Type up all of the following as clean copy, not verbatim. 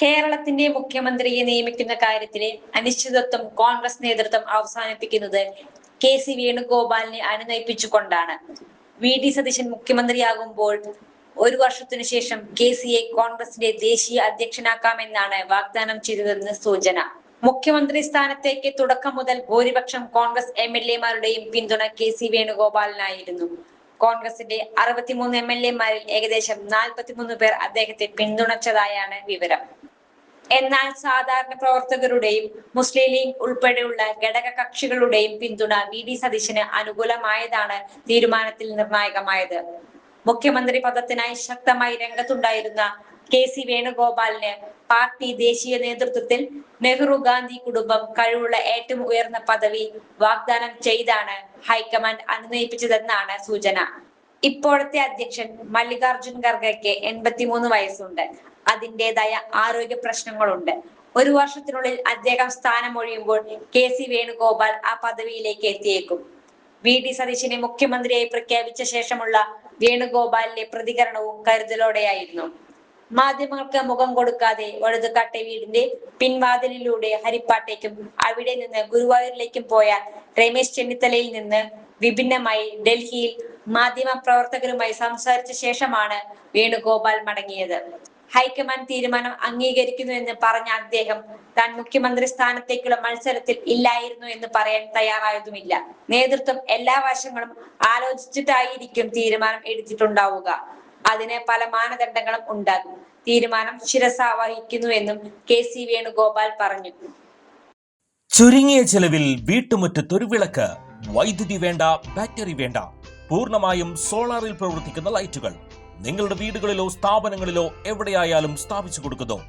കേരളത്തിന്റെ മുഖ്യമന്ത്രിയെ നിയമിക്കുന്ന കാര്യത്തിലെ അനിശ്ചിതത്വം കോൺഗ്രസ് നേതൃത്വം അവസാനിപ്പിക്കുന്നത് കെ.സി. വേണുഗോപാലിനെ അനുനയിപ്പിച്ചുകൊണ്ടാണ്. വി.ഡി. സതീശൻ മുഖ്യമന്ത്രിയാകുമ്പോൾ 1 വർഷത്തിനു ശേഷം കെ.സിയെ കോൺഗ്രസിന്റെ ദേശീയ അധ്യക്ഷനാക്കാമെന്നാണ് വാഗ്ദാനം ചെയ്തതെന്ന് സൂചന. മുഖ്യമന്ത്രി സ്ഥാനത്തേക്ക് തുടക്കം മുതൽ ഭൂരിപക്ഷം കോൺഗ്രസ് എം.എൽ.എമാരുടെയും പിന്തുണ കെ.സി. വേണുഗോപാലിനായിരുന്നു. കോൺഗ്രസിന്റെ 63 എം.എൽ.എമാരിൽ ഏകദേശം 43 പേർ അദ്ദേഹത്തെ പിന്തുണച്ചതായാണ് വിവരം. എന്നാൽ സാധാരണ പ്രവർത്തകരുടെയും മുസ്ലിം ലീഗ് ഉൾപ്പെടെയുള്ള ഘടക കക്ഷികളുടെയും പിന്തുണ വി.ഡി. സതീശന് അനുകൂലമായതാണ് തീരുമാനത്തിൽ നിർണായകമായത്. മുഖ്യമന്ത്രി പദത്തിനായി ശക്തമായി രംഗത്തുണ്ടായിരുന്ന കെ.സി. വേണുഗോപാലിന് പാർട്ടി ദേശീയ നേതൃത്വത്തിൽ നെഹ്റു ഗാന്ധി കുടുംബം കഴിവുള്ള ഏറ്റവും ഉയർന്ന പദവി വാഗ്ദാനം ചെയ്താണ് ഹൈക്കമാൻഡ് അനുനയിപ്പിച്ചതെന്നാണ് സൂചന. ഇപ്പോഴത്തെ അധ്യക്ഷൻ മല്ലികാർജുൻ ഖർഗെക്ക് 83 വയസ്സുണ്ട്. അതിന്റേതായ ആരോഗ്യ പ്രശ്നങ്ങളുണ്ട്. 1 വർഷത്തിനുള്ളിൽ അദ്ദേഹം സ്ഥാനമൊഴിയുമ്പോൾ കെ.സി. വേണുഗോപാൽ ആ പദവിയിലേക്ക് എത്തിയേക്കും. വി.ഡി. സതീശനെ മുഖ്യമന്ത്രിയായി പ്രഖ്യാപിച്ച ശേഷമുള്ള വേണുഗോപാലിന്റെ പ്രതികരണവും കരുതലോടെയായിരുന്നു. മാധ്യമങ്ങൾക്ക് മുഖം കൊടുക്കാതെ വഴുതക്കാട്ടെ വീടിന്റെ പിൻവാതിലിലൂടെ ഹരിപ്പാട്ടേക്കും അവിടെ നിന്ന് ഗുരുവായൂരിലേക്കും പോയ രമേശ് ചെന്നിത്തലയിൽ നിന്ന് വിഭിന്നമായി ഡൽഹിയിൽ മാധ്യമ പ്രവർത്തകരുമായി സംസാരിച്ച ശേഷമാണ് വേണുഗോപാൽ മടങ്ങിയത്. ഹൈക്കമാൻഡ് തീരുമാനം അംഗീകരിക്കുന്നുവെന്ന് പറഞ്ഞ അദ്ദേഹം താൻ മുഖ്യമന്ത്രി സ്ഥാനത്തേക്കുള്ള മത്സരത്തിൽ ഇല്ലായിരുന്നു എന്ന് പറയാൻ തയ്യാറായതുമില്ല. നേതൃത്വം എല്ലാ വശങ്ങളും ആലോചിച്ചിട്ടായിരിക്കും തീരുമാനം എടുത്തിട്ടുണ്ടാവുക. അതിന് പല മാനദണ്ഡങ്ങളും ഉണ്ടാകും. തീരുമാനം ശിരസാ വഹിക്കുന്നുവെന്നും കെ.സി. വേണുഗോപാൽ പറഞ്ഞു. ചുരുങ്ങിയ ചെലവിൽ വീട്ടുമുറ്റത്തൊരു വിളക്ക്. വൈദ്യുതി വേണ്ട, ബാറ്ററി വേണ്ട. പൂർണ്ണമായും സോളാറിൽ പ്രവർത്തിക്കുന്ന ലൈറ്റുകൾ നിങ്ങളുടെ വീടുകളിലോ സ്ഥാപനങ്ങളിലോ എവിടെയായാലും സ്ഥാപിച്ചു കൊടുക്കുന്നു.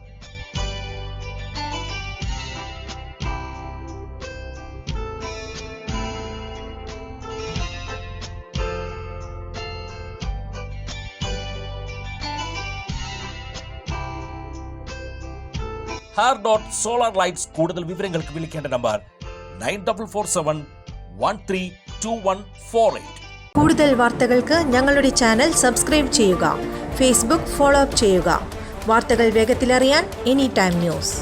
Solar Lights. കൂടുതൽ വിവരങ്ങൾക്ക് വിളിക്കേണ്ട നമ്പർ 9447132148. കൂടുതൽ വാർത്തകൾക്ക് ഞങ്ങളുടെ ചാനൽ സബ്സ്ക്രൈബ് ചെയ്യുക. ഫേസ്ബുക്ക് ഫോളോ അപ്പ് ചെയ്യുക. വാർത്തകൾ വേഗത്തിലറിയാൻ എനി ടൈം ന്യൂസ്.